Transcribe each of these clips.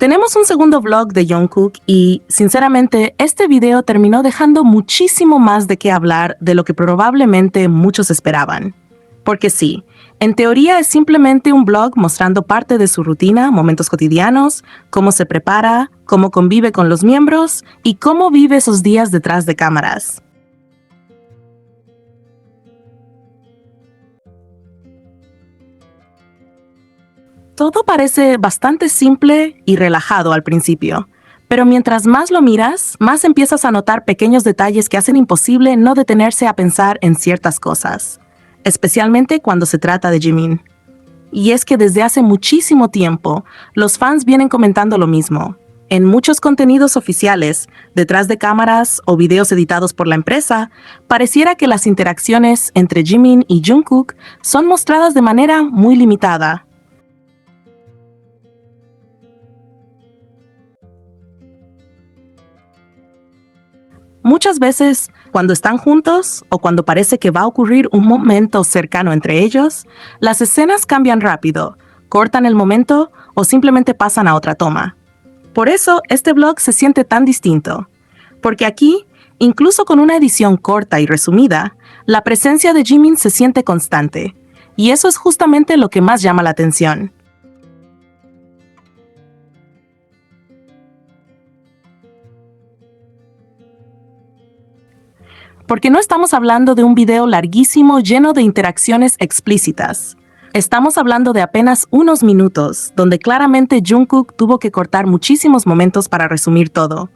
Tenemos un segundo vlog de Jungkook y, sinceramente, este video terminó dejando muchísimo más de qué hablar de lo que probablemente muchos esperaban. Porque sí, en teoría es simplemente un vlog mostrando parte de su rutina, momentos cotidianos, cómo se prepara, cómo convive con los miembros y cómo vive esos días detrás de cámaras. Todo parece bastante simple y relajado al principio, pero mientras más lo miras, más empiezas a notar pequeños detalles que hacen imposible no detenerse a pensar en ciertas cosas, especialmente cuando se trata de Jimin. Y es que desde hace muchísimo tiempo, los fans vienen comentando lo mismo. En muchos contenidos oficiales, detrás de cámaras o videos editados por la empresa, pareciera que las interacciones entre Jimin y Jungkook son mostradas de manera muy limitada. Muchas veces, cuando están juntos o cuando parece que va a ocurrir un momento cercano entre ellos, las escenas cambian rápido, cortan el momento o simplemente pasan a otra toma. Por eso, este vlog se siente tan distinto. Porque aquí, incluso con una edición corta y resumida, la presencia de Jimin se siente constante. Y eso es justamente lo que más llama la atención. Porque no estamos hablando de un video larguísimo lleno de interacciones explícitas. Estamos hablando de apenas unos minutos, donde claramente Jungkook tuvo que cortar muchísimos momentos para resumir todo.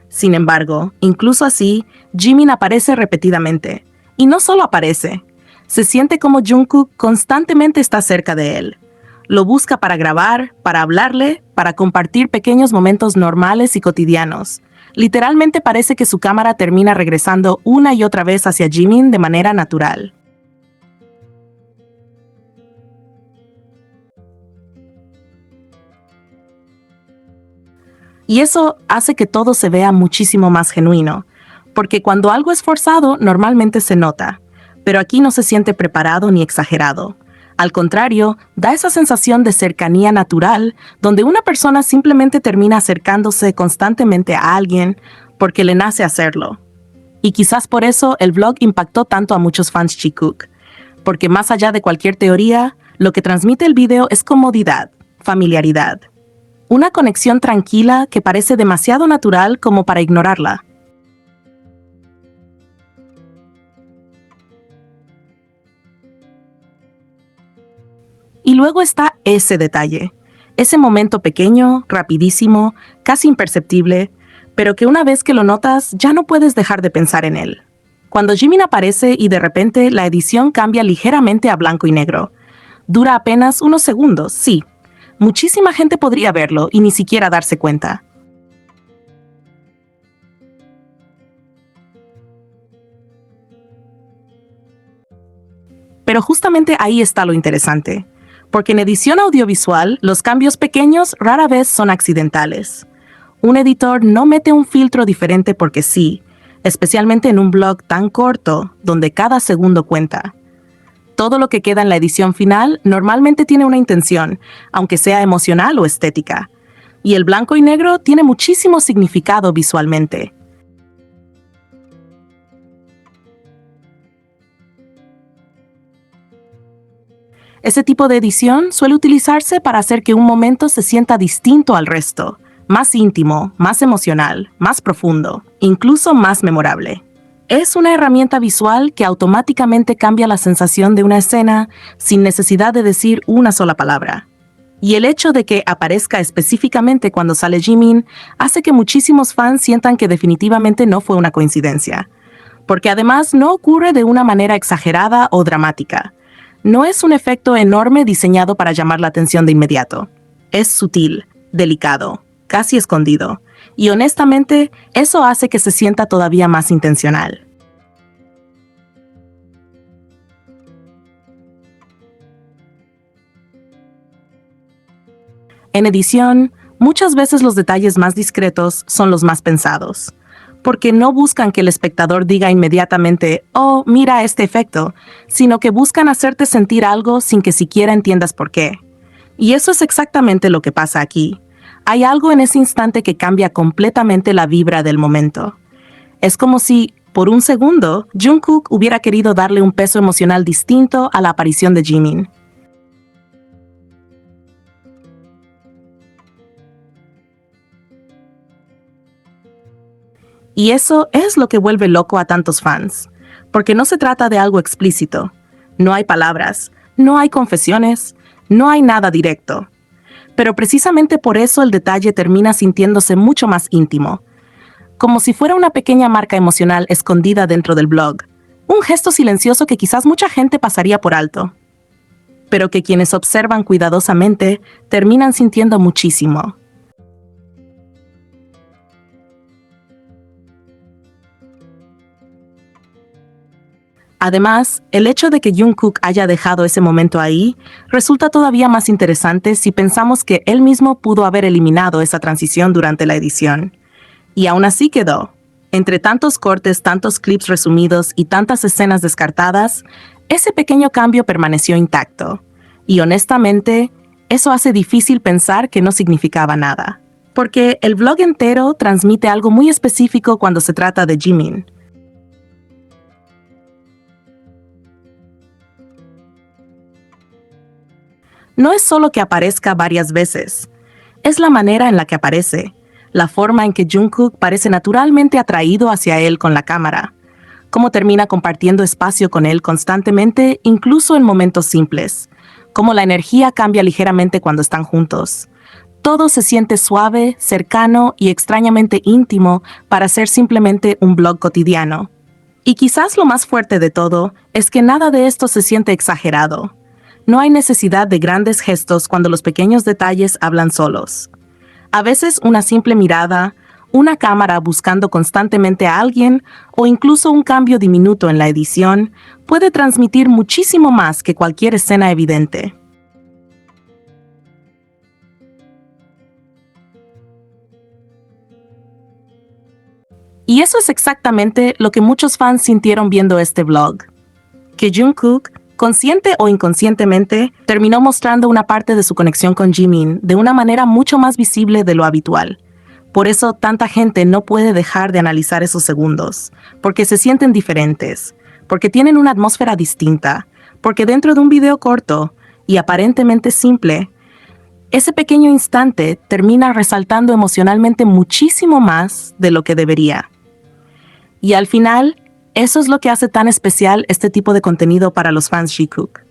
Sin embargo, incluso así, Jimin aparece repetidamente. Y no solo aparece, se siente como Jungkook constantemente está cerca de él. Lo busca para grabar, para hablarle, para compartir pequeños momentos normales y cotidianos. Literalmente parece que su cámara termina regresando una y otra vez hacia Jimin de manera natural. Y eso hace que todo se vea muchísimo más genuino, porque cuando algo es forzado normalmente se nota, pero aquí no se siente preparado ni exagerado. Al contrario, da esa sensación de cercanía natural, donde una persona simplemente termina acercándose constantemente a alguien porque le nace hacerlo. Y quizás por eso el vlog impactó tanto a muchos fans Jungkook, porque más allá de cualquier teoría, lo que transmite el video es comodidad, familiaridad. Una conexión tranquila que parece demasiado natural como para ignorarla. Y luego está ese detalle, ese momento pequeño, rapidísimo, casi imperceptible, pero que una vez que lo notas ya no puedes dejar de pensar en él. Cuando Jimin aparece y de repente la edición cambia ligeramente a blanco y negro. Dura apenas unos segundos, sí. Muchísima gente podría verlo y ni siquiera darse cuenta. Pero justamente ahí está lo interesante. Porque en edición audiovisual, los cambios pequeños rara vez son accidentales. Un editor no mete un filtro diferente porque sí, especialmente en un vlog tan corto, donde cada segundo cuenta. Todo lo que queda en la edición final normalmente tiene una intención, aunque sea emocional o estética. Y el blanco y negro tiene muchísimo significado visualmente. Ese tipo de edición suele utilizarse para hacer que un momento se sienta distinto al resto, más íntimo, más emocional, más profundo, incluso más memorable. Es una herramienta visual que automáticamente cambia la sensación de una escena sin necesidad de decir una sola palabra. Y el hecho de que aparezca específicamente cuando sale Jimin hace que muchísimos fans sientan que definitivamente no fue una coincidencia. Porque además no ocurre de una manera exagerada o dramática. No es un efecto enorme diseñado para llamar la atención de inmediato. Es sutil, delicado, casi escondido. Y honestamente, eso hace que se sienta todavía más intencional. En edición, muchas veces los detalles más discretos son los más pensados. Porque no buscan que el espectador diga inmediatamente, oh, mira este efecto, sino que buscan hacerte sentir algo sin que siquiera entiendas por qué. Y eso es exactamente lo que pasa aquí. Hay algo en ese instante que cambia completamente la vibra del momento. Es como si, por un segundo, Jungkook hubiera querido darle un peso emocional distinto a la aparición de Jimin. Y eso es lo que vuelve loco a tantos fans, porque no se trata de algo explícito. No hay palabras, no hay confesiones, no hay nada directo. Pero precisamente por eso el detalle termina sintiéndose mucho más íntimo, como si fuera una pequeña marca emocional escondida dentro del blog, un gesto silencioso que quizás mucha gente pasaría por alto, pero que quienes observan cuidadosamente terminan sintiendo muchísimo. Además, el hecho de que Jungkook haya dejado ese momento ahí resulta todavía más interesante si pensamos que él mismo pudo haber eliminado esa transición durante la edición. Y aún así quedó. Entre tantos cortes, tantos clips resumidos y tantas escenas descartadas, ese pequeño cambio permaneció intacto. Y honestamente, eso hace difícil pensar que no significaba nada. Porque el vlog entero transmite algo muy específico cuando se trata de Jimin. No es solo que aparezca varias veces, es la manera en la que aparece, la forma en que Jungkook parece naturalmente atraído hacia él con la cámara, cómo termina compartiendo espacio con él constantemente, incluso en momentos simples, cómo la energía cambia ligeramente cuando están juntos. Todo se siente suave, cercano y extrañamente íntimo para ser simplemente un vlog cotidiano. Y quizás lo más fuerte de todo es que nada de esto se siente exagerado. No hay necesidad de grandes gestos cuando los pequeños detalles hablan solos. A veces una simple mirada, una cámara buscando constantemente a alguien o incluso un cambio diminuto en la edición puede transmitir muchísimo más que cualquier escena evidente. Y eso es exactamente lo que muchos fans sintieron viendo este vlog. Que Jungkook, consciente o inconscientemente, terminó mostrando una parte de su conexión con Jimin de una manera mucho más visible de lo habitual. Por eso tanta gente no puede dejar de analizar esos segundos, porque se sienten diferentes, porque tienen una atmósfera distinta, porque dentro de un video corto y aparentemente simple, ese pequeño instante termina resaltando emocionalmente muchísimo más de lo que debería. Y al final, eso es lo que hace tan especial este tipo de contenido para los fans Jikook.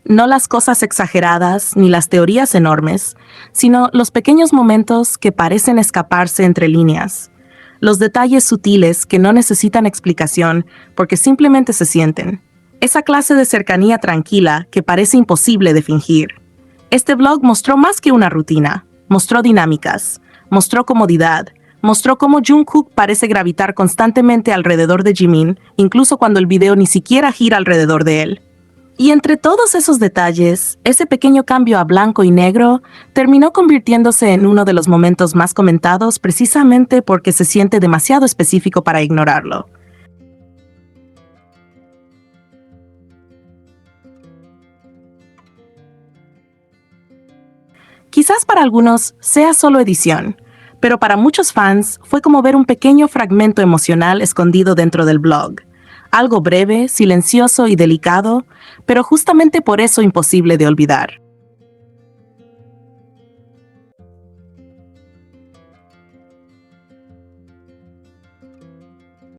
No las cosas exageradas ni las teorías enormes, sino los pequeños momentos que parecen escaparse entre líneas, los detalles sutiles que no necesitan explicación porque simplemente se sienten. Esa clase de cercanía tranquila que parece imposible de fingir. Este vlog mostró más que una rutina. Mostró dinámicas, mostró comodidad, mostró cómo Jungkook parece gravitar constantemente alrededor de Jimin, incluso cuando el video ni siquiera gira alrededor de él. Y entre todos esos detalles, ese pequeño cambio a blanco y negro terminó convirtiéndose en uno de los momentos más comentados precisamente porque se siente demasiado específico para ignorarlo. Quizás para algunos sea solo edición, pero para muchos fans fue como ver un pequeño fragmento emocional escondido dentro del blog. Algo breve, silencioso y delicado, pero justamente por eso imposible de olvidar.